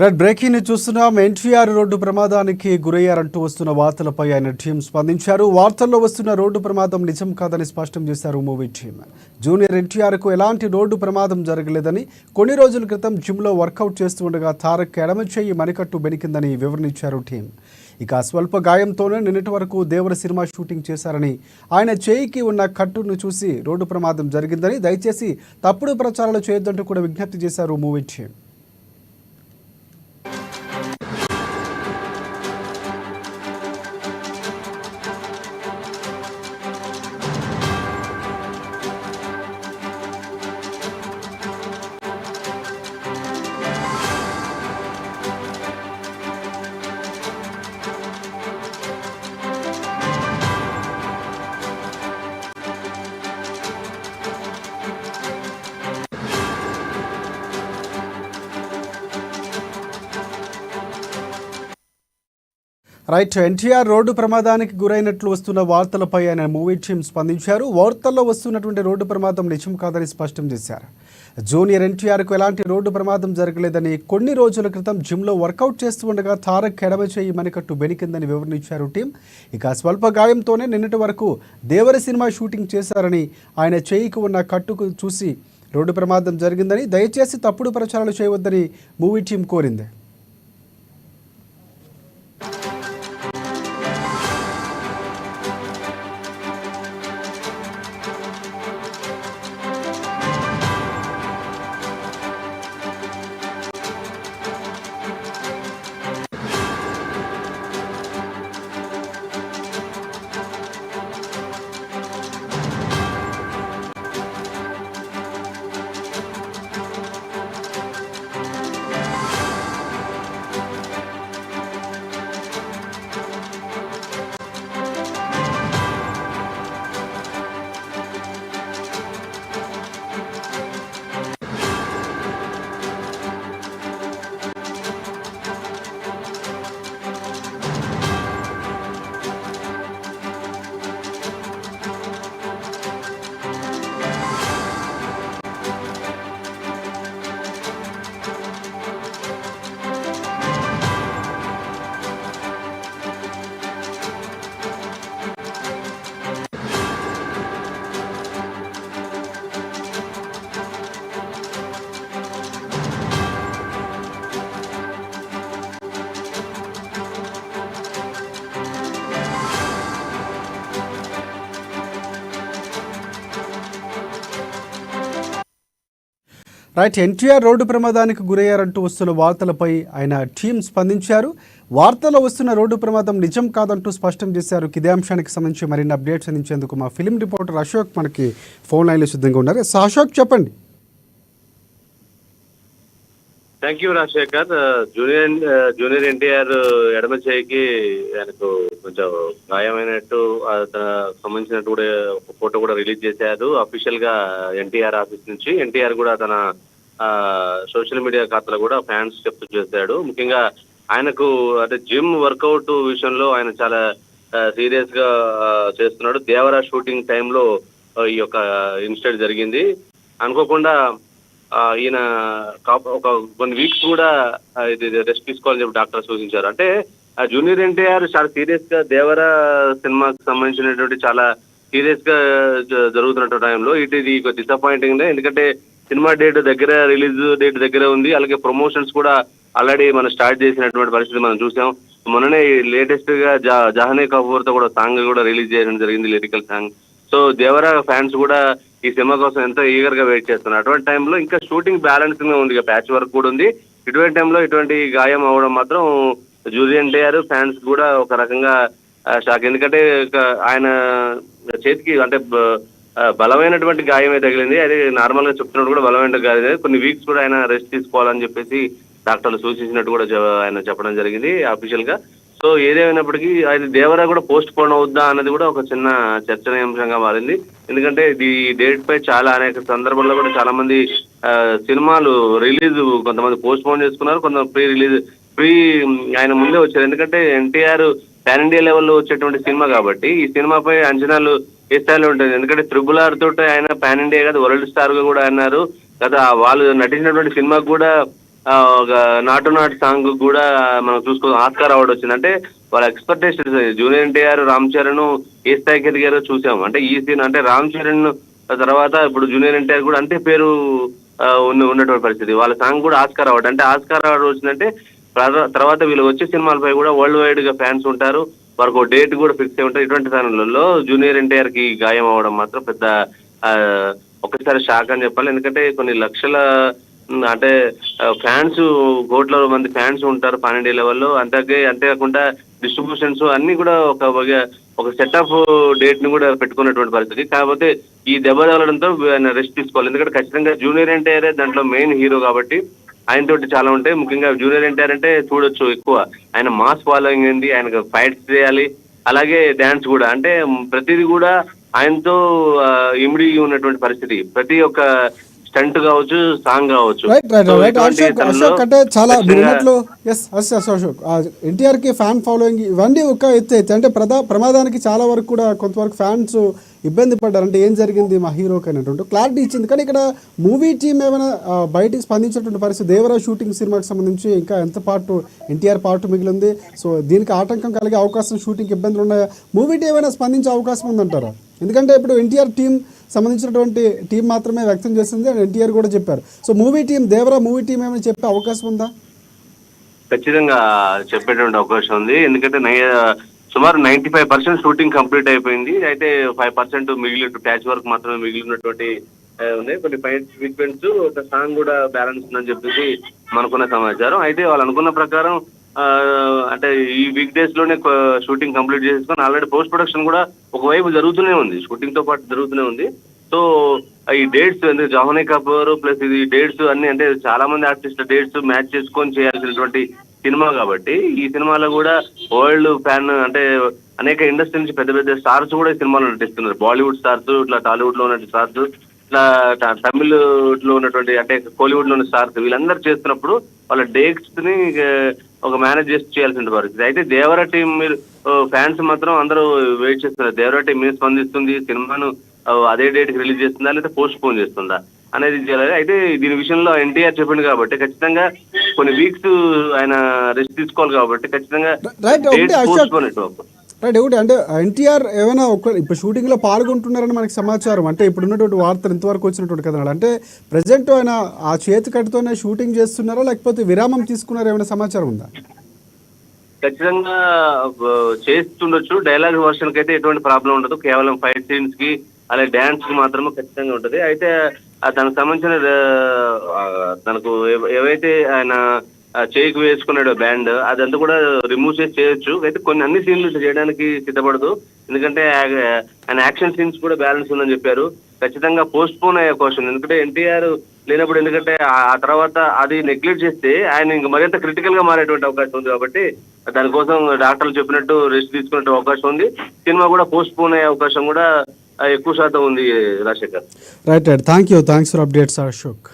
Red breaking ని చూస్తున్నాం. NTR road ప్రమాదానికి గురయ్యారంటూ వస్తున్న వార్తలపై ఆయన టీం స్పందించారు. వార్తల్లో వస్తున్న రోడ్డు ప్రమాదం నిజం కాదని స్పష్టం చేశారు మూవీ టీం. జూనియర్ ఎన్టీఆర్కు ఎలాంటి రోడ్డు ప్రమాదం జరగలేదని, కొన్ని రోజుల క్రితం జిమ్లో వర్కౌట్ చేస్తూ ఉండగా తారక్ ఎడమ చెయ్యి మణికట్టు బెనికిందని వివరణించారు టీం. ఇక స్వల్ప గాయంతోనే నిన్నటి వరకు దేవర సినిమా షూటింగ్ చేశారని, ఆయన చేయికి ఉన్న కట్టును చూసి రోడ్డు ప్రమాదం జరిగిందని, దయచేసి తప్పుడు ప్రచారాలు చేయొద్దంటూ కూడా విజ్ఞప్తి చేశారు movie team. Right. NTR road ప్రమాదానికి గురైనట్లు వస్తున్న వార్తలపై ఆయన మూవీ టీం స్పందించారు. వార్తల్లో వస్తున్నటువంటి రోడ్డు ప్రమాదం నిజం కాదని స్పష్టం చేశారు. జూనియర్ ఎన్టీఆర్కు ఎలాంటి రోడ్డు ప్రమాదం జరగలేదని, కొన్ని రోజుల క్రితం జిమ్లో వర్కౌట్ చేస్తూ ఉండగా తారక్ ఎడమ చేయి మణికట్టు బెనికిందని వివరించారు టీం. ఇక స్వల్ప గాయంతోనే నిన్నటి వరకు దేవర సినిమా షూటింగ్ చేశారని, ఆయన చేయికి ఉన్న కట్టుకు చూసి రోడ్డు ప్రమాదం జరిగిందని, దయచేసి తప్పుడు ప్రచారాలు చేయవద్దని మూవీ టీం కోరింది. రైట్. ఎన్టీఆర్ రోడ్డు ప్రమాదానికి గురయ్యారంటూ వస్తున్న వార్తలపై ఆయన టీం స్పందించారు. వార్తల్లో వస్తున్న రోడ్డు ప్రమాదం నిజం కాదంటూ స్పష్టం చేశారు. ఇదే అంశానికి సంబంధించి మరిన్ని అప్డేట్స్ అందించేందుకు మా ఫిలిం రిపోర్టర్ అశోక్ మనకి ఫోన్ లైన్లో సిద్ధంగా ఉన్నారు. అశోక్, చెప్పండి. Thank you Rajasekhar. Junior NTR ఎడమ చేయికి ఆయనకు కొంచెం గాయమైనట్టు సంబంధించినట్టు కూడా ఒక ఫోటో కూడా రిలీజ్ చేశారు అఫీషియల్ గా ఎన్టీఆర్ ఆఫీస్ నుంచి. ఎన్టీఆర్ కూడా తన సోషల్ మీడియా ఖాతాలో కూడా ఫ్యాన్స్ చెప్తూ చేశాడు. ముఖ్యంగా ఆయనకు అంటే జిమ్ వర్కౌట్ విషయంలో ఆయన చాలా సీరియస్ గా చేస్తున్నాడు. దేవరా షూటింగ్ టైంలో ఈ యొక్క ఇన్సిడెంట్ జరిగింది. అనుకోకుండా ఈయన ఒక కొన్ని వీక్స్ కూడా ఇది రెస్ట్ తీసుకోవాలని చెప్పి డాక్టర్ సూచించారు. అంటే జూనియర్ ఎన్టీఆర్ చాలా సీరియస్ గా దేవరా సినిమాకి సంబంధించినటువంటి చాలా సీరియస్ గా జరుగుతున్న టైంలో ఇది డిసప్పాయింటింగ్. ఎందుకంటే సినిమా రిలీజ్ డేట్ దగ్గర ఉంది. అలాగే ప్రమోషన్స్ కూడా ఆల్రెడీ మనం స్టార్ట్ చేసినటువంటి పరిస్థితి మనం చూసాం. మొన్ననే లేటెస్ట్ గా జహనే కపూర్ తో కూడా సాంగ్ కూడా రిలీజ్ చేయడం జరిగింది, lyrical song. So Devara fans కూడా ఈ సినిమా కోసం ఎంతో ఈగర్ గా వెయిట్ చేస్తున్నారు. అటువంటి టైంలో ఇంకా షూటింగ్ బ్యాలెన్సింగ్ గా ఉంది, ప్యాచ్ వర్క్ కూడా ఉంది. ఇటువంటి టైంలో ఇటువంటి గాయం అవ్వడం మాత్రం జూనియర్ ఎన్టీఆర్ ఫ్యాన్స్ కూడా ఒక రకంగా షాక్. ఎందుకంటే ఆయన చేతికి అంటే బలమైనటువంటి గాయమే తగిలింది. అది నార్మల్ గా చెప్తున్నట్టు కూడా బలమైన గాయం. కొన్ని వీక్స్ కూడా ఆయన రెస్ట్ తీసుకోవాలని చెప్పేసి డాక్టర్లు సూచించినట్టు కూడా ఆయన చెప్పడం జరిగింది అఫీషియల్ గా. సో ఏదేమైనప్పటికీ అది దేవరా కూడా పోస్ట్ పోన్ అవుద్దా అన్నది కూడా ఒక చిన్న చర్చనీయాంశంగా మారింది. ఎందుకంటే ఈ డేట్ పై చాలా అనేక సందర్భాల్లో కూడా చాలా మంది సినిమాలు రిలీజ్ కొంతమంది పోస్ట్ పోన్ చేసుకున్నారు, కొంతమంది ప్రీ ఆయన ముందే వచ్చారు. ఎందుకంటే ఎన్టీఆర్ పాన్ ఇండియా లెవెల్లో వచ్చేటువంటి సినిమా కాబట్టి ఈ సినిమాపై అంచనాలు ఏ స్థాయిలో ఉంటుంది. ఎందుకంటే RRR తోటి ఆయన పాన్ ఇండియా కాదు వరల్డ్ స్టార్ గా కూడా అన్నారు కదా. వాళ్ళు నటించినటువంటి సినిమాకు కూడా ఒక నాటు నాటు సాంగ్ కూడా మనం చూసుకో ఆస్కార్ అవార్డు వచ్చింది. అంటే వాళ్ళ ఎక్స్పెక్టేషన్స్ జూనియర్ ఎన్టీఆర్, రామ్ చరణ్ ఏ స్థాయికి ఎదిగారో చూసాము. అంటే ఈ సీన్ అంటే రామ్ చరణ్ తర్వాత ఇప్పుడు జూనియర్ ఎన్టీఆర్ కూడా అంతే పేరు ఉన్నటువంటి పరిస్థితి. వాళ్ళ సాంగ్ కూడా ఆస్కార్ అవార్డు, అంటే ఆస్కార్ అవార్డు వచ్చిందంటే తర్వాత వీళ్ళు వచ్చే సినిమాలపై కూడా వరల్డ్ వైడ్ గా ఫ్యాన్స్ ఉంటారు. వారికి ఒక డేట్ కూడా ఫిక్స్ అయి ఉంటారు. ఇటువంటి సమయంలో జూనియర్ ఎన్టీఆర్ కి గాయం అవ్వడం మాత్రం పెద్ద ఒక్కసారి షాక్ అని చెప్పాలి. ఎందుకంటే కొన్ని లక్షల అంటే ఫ్యాన్స్, కోట్ల మంది ఫ్యాన్స్ ఉంటారు పాన్ ఇండియా లెవెల్లో. అంతేకాకుండా డిస్ట్రిబ్యూషన్స్ అన్ని కూడా ఒక సెట్ ఆఫ్ డేట్ ని కూడా పెట్టుకున్నటువంటి పరిస్థితి. కాకపోతే ఈ దెబ్బ తగలడంతో ఆయన రెస్ట్ తీసుకోవాలి. ఎందుకంటే ఖచ్చితంగా జూనియర్ ఎన్టీఆర్ దాంట్లో మెయిన్ హీరో కాబట్టి ఆయనతోటి చాలా ఉంటాయి. ముఖ్యంగా జూనియర్ ఎన్టీఆర్ అంటే చూడొచ్చు ఎక్కువ ఆయన మాస్ ఫాలోయింగ్ ఉంది, ఆయనకు ఫైట్స్ చేయాలి, అలాగే డాన్స్ కూడా, అంటే ప్రతిదీ కూడా ఆయనతో ఇమిడి ఉన్నటువంటి పరిస్థితి. ప్రతి ఒక్క స్టంట్ కావచ్చు, సాంగ్ కావచ్చు. అశోక్ అంటే చాలా అశోక్ ఎన్టీఆర్ కి ఫ్యాన్ ఫాలోయింగ్ ఇవన్నీ ఒక ఎత్తు అయితే, అంటే ప్రమాదానికి చాలా వరకు కూడా కొంతవరకు ఫ్యాన్స్ ఇబ్బంది పడ్డారు. అంటే ఏం జరిగింది మా హీరోకి అనేటువంటి క్లారిటీ ఇచ్చింది. కానీ ఇక్కడ మూవీ టీం ఏమైనా బయటికి స్పందించినటువంటి పరిస్థితి, దేవరా షూటింగ్ సినిమాకి సంబంధించి ఇంకా ఎంత పార్ట్ ఎన్టీఆర్ పార్ట్ మిగిలింది, సో దీనికి ఆటంకం కలిగే అవకాశం, షూటింగ్ ఇబ్బందులు ఉన్నాయా, మూవీ టీం ఏమైనా స్పందించే అవకాశం ఉందంటారా? ఎందుకంటే ఇప్పుడు ఎన్టీఆర్ టీం సంబంధించినటువంటి టీం మాత్రమే వ్యక్తం చేసింది అని ఎన్టీఆర్ కూడా చెప్పారు. So movie team, Devara movie team ఏమైనా చెప్పే అవకాశం ఉందా? ఖచ్చితంగా చెప్పేటువంటి అవకాశం ఉంది. ఎందుకంటే సుమారు 95% షూటింగ్ కంప్లీట్ అయిపోయింది. అయితే 5% మిగిలిన ప్యాచ్ వర్క్ మాత్రమే మిగిలినటువంటి ఉన్నాయి. కొన్ని ఫైట్ సీక్వెన్స్, ఒక సాంగ్ కూడా బ్యాలెన్స్ ఉందని చెప్పేసి మనకున్న సమాచారం. అయితే వాళ్ళు అనుకున్న ప్రకారం అంటే ఈ వీక్ డేస్ లోనే షూటింగ్ కంప్లీట్ చేసుకొని ఆల్రెడీ పోస్ట్ ప్రొడక్షన్ కూడా ఒకవైపు జరుగుతూనే ఉంది, షూటింగ్ తో పాటు జరుగుతూనే ఉంది. సో ఈ డేట్స్ అంటే జోహనీ కపూర్ ప్లస్ ఇది డేట్స్ అన్ని, అంటే చాలా మంది ఆర్టిస్ట్ డేట్స్ మ్యాచ్ చేసుకొని చేయాల్సినటువంటి సినిమా కాబట్టి ఈ సినిమాలో కూడా వరల్డ్ ఫ్యాన్, అంటే అనేక ఇండస్ట్రీ నుంచి పెద్ద పెద్ద స్టార్స్ కూడా ఈ సినిమాలో నటిస్తున్నారు. బాలీవుడ్ స్టార్స్, ఇట్లా టాలీవుడ్ లో ఉన్న స్టార్స్, ఇట్లా తమిళ్ లో ఉన్నటువంటి అంటే కోలీవుడ్ లో ఉన్న స్టార్స్, వీళ్ళందరూ చేస్తున్నప్పుడు వాళ్ళ డేట్స్ ని ఒక మేనేజ్ చేసి చేయాల్సిన పరిస్థితి. అయితే దేవరా టీం మీరు ఫ్యాన్స్ మాత్రం అందరూ వెయిట్ చేస్తున్నారు. దేవరా టీం మీద స్పందిస్తుంది, సినిమాను అదే డేట్ కి రిలీజ్ చేస్తుందా లేదా పోస్ట్ పోన్ చేస్తుందా అనేది చేయాలి. అయితే దీని విషయంలో ఎన్టీఆర్ చెప్పింది కాబట్టి ఖచ్చితంగా కొన్ని వీక్స్ ఆయన రెస్ట్ తీసుకోవాలి కాబట్టి ఖచ్చితంగా ఒకటి అంటే ఎన్టీఆర్ ఏమైనా ఇప్పుడు షూటింగ్ లో పాల్గొంటున్నారని మనకి సమాచారం, అంటే ఇప్పుడు ఉన్నటువంటి వార్తలు ఇంతవరకు వచ్చినటువంటి కథనాలు, అంటే ప్రజెంట్ ఆయన ఆ చేతి కట్టుతోనే షూటింగ్ చేస్తున్నారా లేకపోతే విరామం తీసుకున్నారా, ఏమైనా సమాచారం ఉందా? ఖచ్చితంగా చేస్తుండొచ్చు. డైలాగ్ వర్షన్ కి అయితే ఎటువంటి ప్రాబ్లం ఉండదు, కేవలం ఫైట్ సీన్స్ కి అలాగే డాన్స్ కి మాత్రమే ఖచ్చితంగా ఉంటది. అయితే దానికి సంబంధించిన తనకు ఏవైతే ఆయన చేయికి వేసుకున్నాడు బ్యాండ్, అదంతా కూడా రిమూవ్ చేసి చేయొచ్చు. అయితే కొన్ని అన్ని సీన్లు చేయడానికి సిద్ధపడదు, ఎందుకంటే ఆయన యాక్షన్ సీన్స్ కూడా బ్యాలెన్స్ ఉందని చెప్పారు. ఖచ్చితంగా పోస్ట్ పోన్ అయ్యే అవకాశం, ఎందుకంటే ఎన్టీఆర్ లేనప్పుడు, ఎందుకంటే ఆ తర్వాత అది నెగ్లెక్ట్ చేస్తే ఆయన ఇంకా మరింత క్రిటికల్ గా మారేటువంటి అవకాశం ఉంది. కాబట్టి దానికోసం డాక్టర్లు చెప్పినట్టు రెస్ట్ తీసుకునే అవకాశం ఉంది. సినిమా కూడా పోస్ట్ పోన్ అయ్యే అవకాశం కూడా ఎక్కువ శాతం ఉంది. Rajasekhar, right, thanks for updates Ashok.